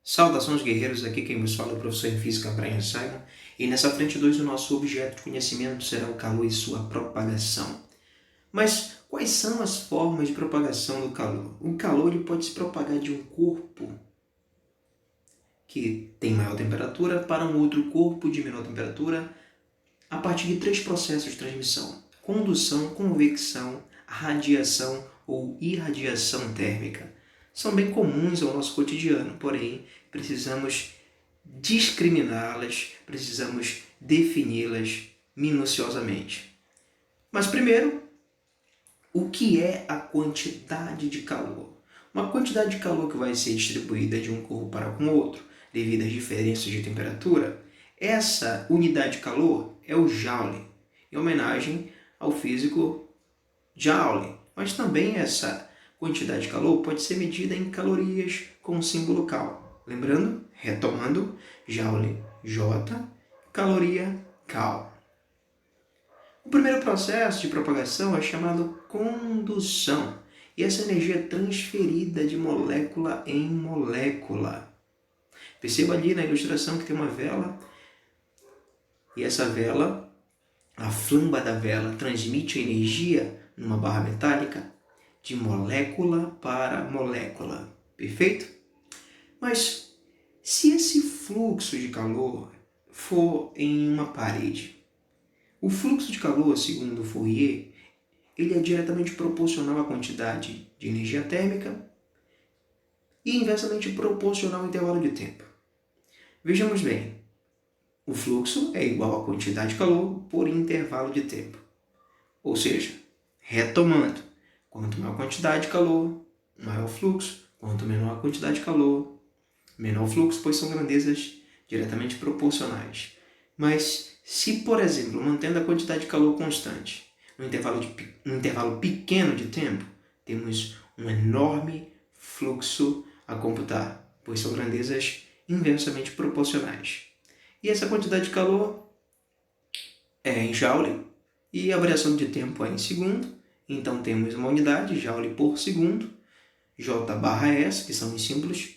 Saudações guerreiros, aqui quem vos fala é o professor em Física Brian Simon, e nessa frente 2 o nosso objeto de conhecimento será o calor e sua propagação. Mas quais são as formas de propagação do calor? O calor ele pode se propagar de um corpo que tem maior temperatura para um outro corpo de menor temperatura a partir de 3 processos de transmissão: condução, convecção, radiação ou irradiação térmica. São bem comuns ao nosso cotidiano, porém precisamos discriminá-las, precisamos defini-las minuciosamente. Mas primeiro, o que é a quantidade de calor? Uma quantidade de calor que vai ser distribuída de um corpo para com o outro, devido às diferenças de temperatura. Essa unidade de calor é o Joule, em homenagem ao físico Joule. Mas também essa quantidade de calor pode ser medida em calorias com símbolo cal. Lembrando, retomando, Joule J, caloria cal. O primeiro processo de propagação é chamado condução, e essa energia é transferida de molécula em molécula. Perceba ali na ilustração que tem uma vela, e essa vela, a flamba da vela, transmite a energia numa barra metálica de molécula para molécula. Perfeito? Mas se esse fluxo de calor for em uma parede, o fluxo de calor, segundo Fourier, ele é diretamente proporcional à quantidade de energia térmica e inversamente proporcional ao intervalo de tempo. Vejamos bem, o fluxo é igual à quantidade de calor por intervalo de tempo. Ou seja, retomando, quanto maior a quantidade de calor, maior o fluxo, quanto menor a quantidade de calor, menor o fluxo, pois são grandezas diretamente proporcionais. Mas se, por exemplo, mantendo a quantidade de calor constante, num intervalo pequeno de tempo, temos um enorme fluxo a computar, pois são grandezas inversamente proporcionais. E essa quantidade de calor é em Joule, e a variação de tempo é em segundo. Então temos uma unidade, Joule por segundo, J/S, que são os símbolos,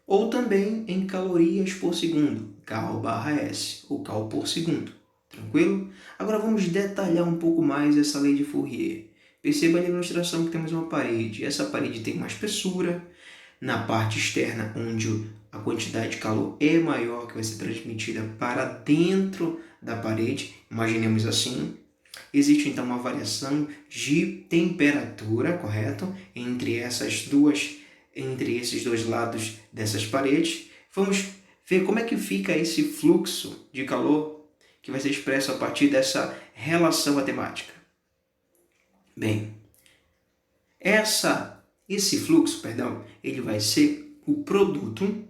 ou também em calorias por segundo, Cal/S, ou Cal por segundo. Tranquilo? Agora vamos detalhar um pouco mais essa lei de Fourier. Perceba na ilustração que temos uma parede. Essa parede tem uma espessura. Na parte externa, onde a quantidade de calor é maior, que vai ser transmitida para dentro da parede, imaginemos assim. Existe então uma variação de temperatura, correto? Entre esses dois lados dessas paredes. Vamos ver como é que fica esse fluxo de calor que vai ser expresso a partir dessa relação matemática. Bem, esse fluxo, ele vai ser o produto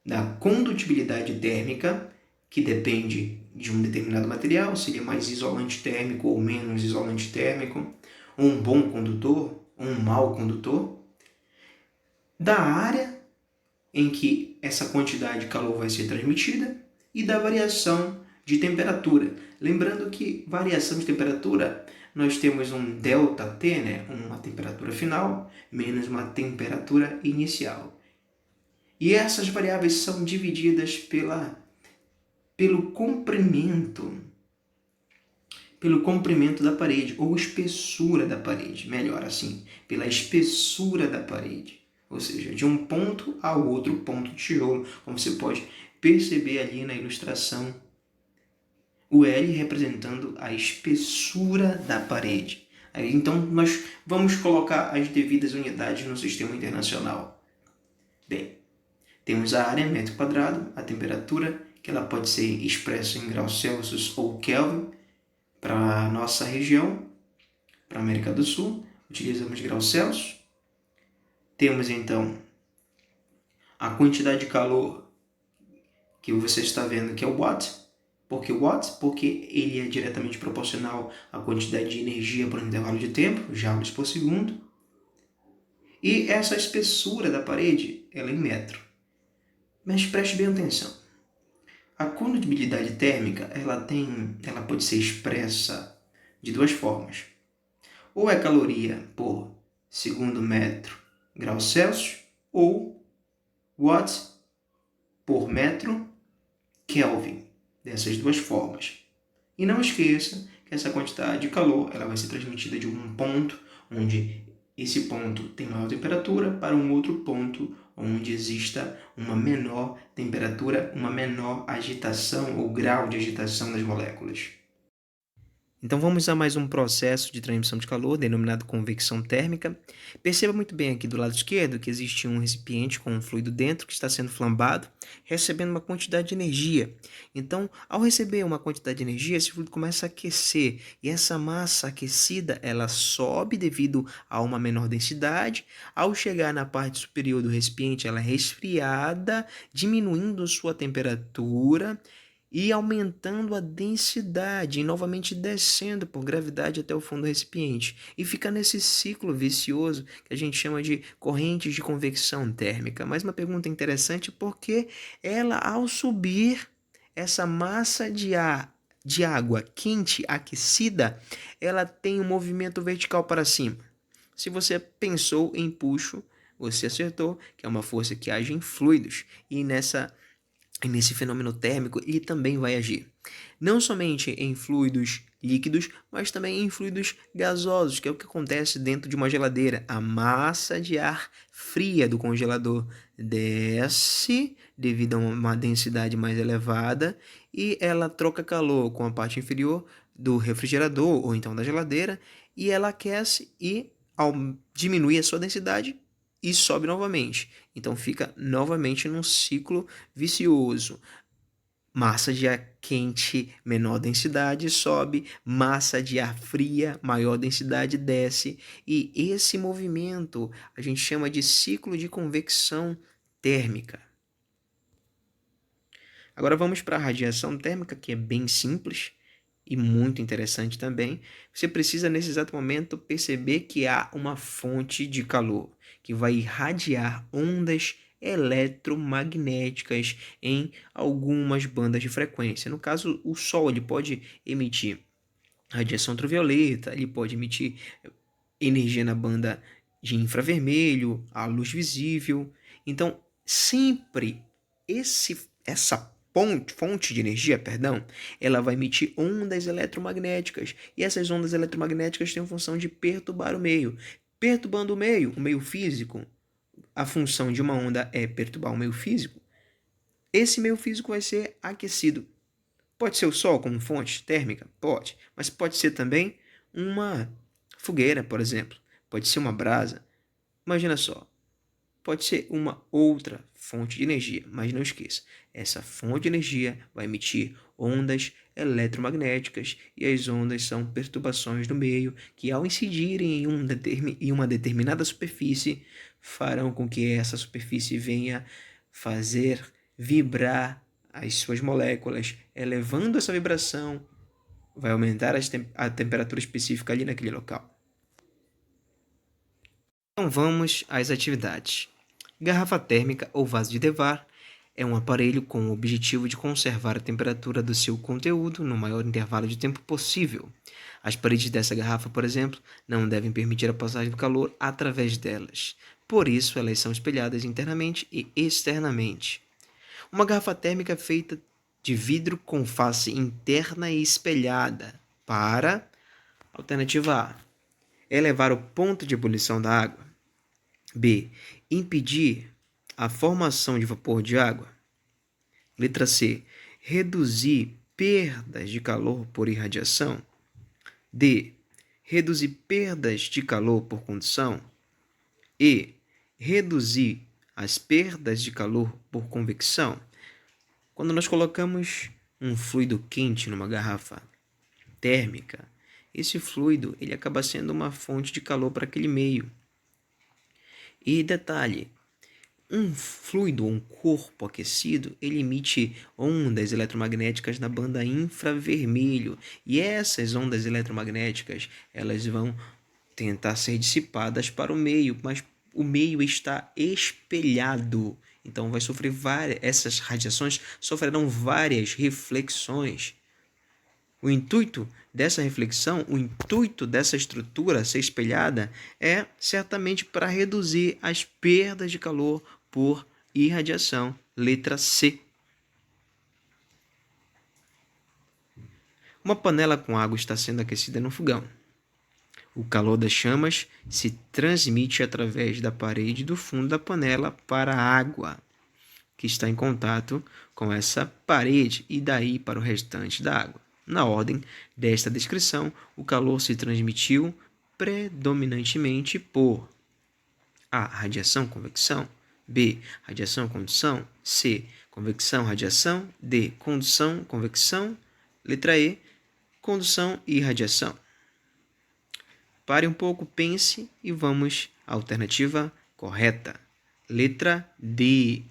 da condutibilidade térmica, que depende de um determinado material, seria mais isolante térmico ou menos isolante térmico, ou um bom condutor, ou um mau condutor, da área em que essa quantidade de calor vai ser transmitida e da variação de temperatura. Lembrando que variação de temperatura, nós temos um ΔT, uma temperatura final, menos uma temperatura inicial. E essas variáveis são divididas pelo comprimento da parede, ou espessura da parede, melhor assim, pela espessura da parede. Ou seja, de um ponto ao outro ponto de tijolo, como você pode perceber ali na ilustração, o L representando a espessura da parede. Então, nós vamos colocar as devidas unidades no sistema internacional. Bem, temos a área, metro quadrado, a temperatura, que ela pode ser expressa em graus Celsius ou Kelvin. Para a nossa região, para a América do Sul, utilizamos graus Celsius. Temos, então, a quantidade de calor que você está vendo, que é o Watt. Por que Watt? Porque ele é diretamente proporcional à quantidade de energia por um intervalo de tempo, joules por segundo. E essa espessura da parede, ela é em metro. Mas preste bem atenção. A condutibilidade térmica, ela pode ser expressa de duas formas. Ou é caloria por segundo metro graus Celsius, ou watts por metro Kelvin, dessas duas formas. E não esqueça que essa quantidade de calor ela vai ser transmitida de um ponto onde esse ponto tem maior temperatura para um outro ponto onde exista uma menor temperatura, uma menor agitação ou grau de agitação das moléculas. Então vamos a mais um processo de transmissão de calor, denominado convecção térmica. Perceba muito bem aqui do lado esquerdo que existe um recipiente com um fluido dentro que está sendo flambado, recebendo uma quantidade de energia. Então, ao receber uma quantidade de energia, esse fluido começa a aquecer, e essa massa aquecida, ela sobe devido a uma menor densidade. Ao chegar na parte superior do recipiente, ela é resfriada, diminuindo sua temperatura, e aumentando a densidade e novamente descendo por gravidade até o fundo do recipiente. E fica nesse ciclo vicioso que a gente chama de correntes de convecção térmica. Mas uma pergunta interessante, porque ela, ao subir, essa massa de água quente, aquecida, ela tem um movimento vertical para cima. Se você pensou em puxo, você acertou, que é uma força que age em fluidos. E nesse fenômeno térmico, ele também vai agir. Não somente em fluidos líquidos, mas também em fluidos gasosos, que é o que acontece dentro de uma geladeira. A massa de ar fria do congelador desce devido a uma densidade mais elevada e ela troca calor com a parte inferior do refrigerador ou então da geladeira e ela aquece e, ao diminuir a sua densidade, e sobe novamente. Então fica novamente num ciclo vicioso. Massa de ar quente, menor densidade, sobe. Massa de ar fria, maior densidade, desce. E esse movimento a gente chama de ciclo de convecção térmica. Agora vamos para a radiação térmica, que é bem simples e muito interessante também. Você precisa, nesse exato momento, perceber que há uma fonte de calor que vai irradiar ondas eletromagnéticas em algumas bandas de frequência. No caso, o Sol ele pode emitir radiação ultravioleta, ele pode emitir energia na banda de infravermelho, a luz visível. Então, sempre essa fonte de energia, ela vai emitir ondas eletromagnéticas. E essas ondas eletromagnéticas têm a função de perturbar o meio. Perturbando o meio físico, a função de uma onda é perturbar o meio físico. Esse meio físico vai ser aquecido. Pode ser o Sol como fonte térmica? Pode. Mas pode ser também uma fogueira, por exemplo. Pode ser uma brasa. Imagina só. Pode ser uma outra fonte de energia, mas não esqueça, essa fonte de energia vai emitir ondas eletromagnéticas e as ondas são perturbações no meio que, ao incidirem em uma determinada superfície, farão com que essa superfície venha fazer vibrar as suas moléculas, elevando essa vibração, vai aumentar a temperatura específica ali naquele local. Então vamos às atividades. Garrafa térmica ou vaso de Devar é um aparelho com o objetivo de conservar a temperatura do seu conteúdo no maior intervalo de tempo possível. As paredes dessa garrafa, por exemplo, não devem permitir a passagem do calor através delas. Por isso, elas são espelhadas internamente e externamente. Uma garrafa térmica é feita de vidro com face interna e espelhada para, alternativa A, elevar o ponto de ebulição da água. B. Impedir a formação de vapor de água. Letra C. Reduzir perdas de calor por irradiação. D. Reduzir perdas de calor por condução. E. Reduzir as perdas de calor por convecção. Quando nós colocamos um fluido quente numa garrafa térmica, esse fluido ele acaba sendo uma fonte de calor para aquele meio. E detalhe, um fluido, um corpo aquecido, ele emite ondas eletromagnéticas na banda infravermelho. E essas ondas eletromagnéticas, elas vão tentar ser dissipadas para o meio, mas o meio está espelhado. Então vai sofrer essas radiações sofrerão várias reflexões. O intuito dessa reflexão, o intuito dessa estrutura ser espelhada é certamente para reduzir as perdas de calor por irradiação. Letra C. Uma panela com água está sendo aquecida no fogão. O calor das chamas se transmite através da parede do fundo da panela para a água, que está em contato com essa parede, e daí para o restante da água. Na ordem desta descrição, o calor se transmitiu predominantemente por A. Radiação, convecção. B. Radiação, condução. C. Convecção, radiação. D. Condução, convecção. Letra E. Condução e radiação. Pare um pouco, pense e vamos à alternativa correta. Letra D.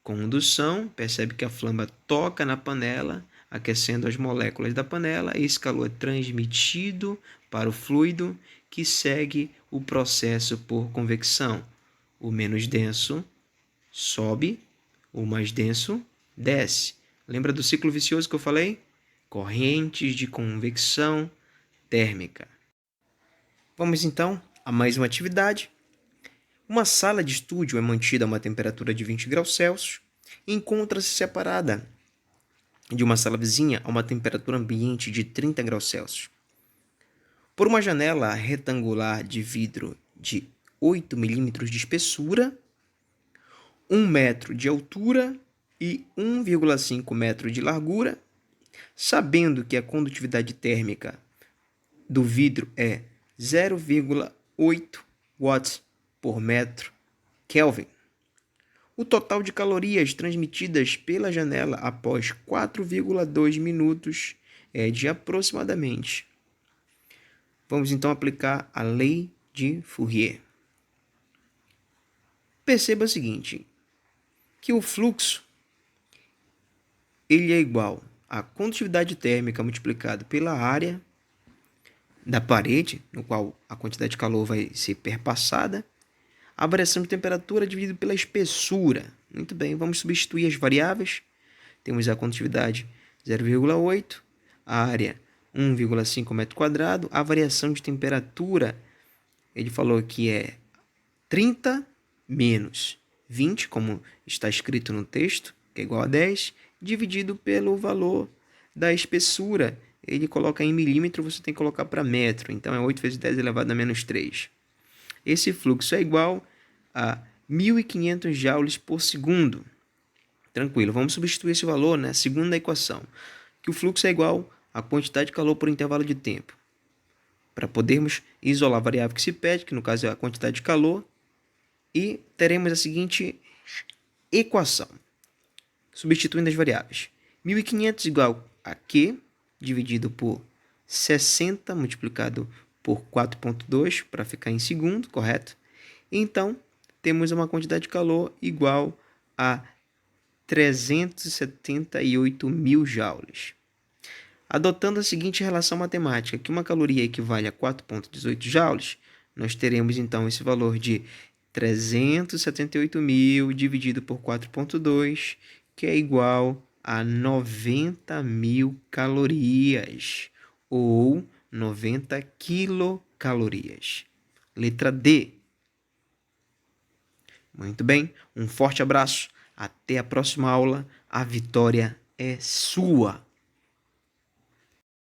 Condução, percebe que a flama toca na panela, aquecendo as moléculas da panela, e esse calor é transmitido para o fluido, que segue o processo por convecção. O menos denso sobe, o mais denso desce. Lembra do ciclo vicioso que eu falei? Correntes de convecção térmica. Vamos então a mais uma atividade. Uma sala de estúdio é mantida a uma temperatura de 20 graus Celsius e encontra-se separada de uma sala vizinha a uma temperatura ambiente de 30 graus Celsius. Por uma janela retangular de vidro de 8 milímetros de espessura, 1 metro de altura e 1,5 metro de largura, sabendo que a condutividade térmica do vidro é 0,8 watts por metro Kelvin. O total de calorias transmitidas pela janela após 4,2 minutos é de aproximadamente. Vamos então aplicar a lei de Fourier. Perceba o seguinte, que o fluxo ele é igual à condutividade térmica multiplicado pela área da parede, no qual a quantidade de calor vai ser perpassada, a variação de temperatura dividido pela espessura. Muito bem, vamos substituir as variáveis. Temos a condutividade 0,8, a área 1,5 metro quadrado, a variação de temperatura, ele falou que é 30 menos 20, como está escrito no texto, que é igual a 10, dividido pelo valor da espessura. Ele coloca em milímetro, você tem que colocar para metro. Então, é 8 vezes 10 elevado a menos 3. Esse fluxo é igual a 1.500 joules por segundo. Tranquilo, vamos substituir esse valor na segunda equação, que o fluxo é igual à quantidade de calor por intervalo de tempo. Para podermos isolar a variável que se pede, que no caso é a quantidade de calor, e teremos a seguinte equação, substituindo as variáveis. 1.500 igual a Q, dividido por 60, multiplicado por 4,2, para ficar em segundo, correto? Então, temos uma quantidade de calor igual a 378.000 joules. Adotando a seguinte relação matemática, que uma caloria equivale a 4,18 joules, nós teremos então esse valor de 378.000 dividido por 4,2, que é igual a 90.000 calorias, ou 90 quilocalorias. Letra D. Muito bem, um forte abraço, até a próxima aula, a vitória é sua!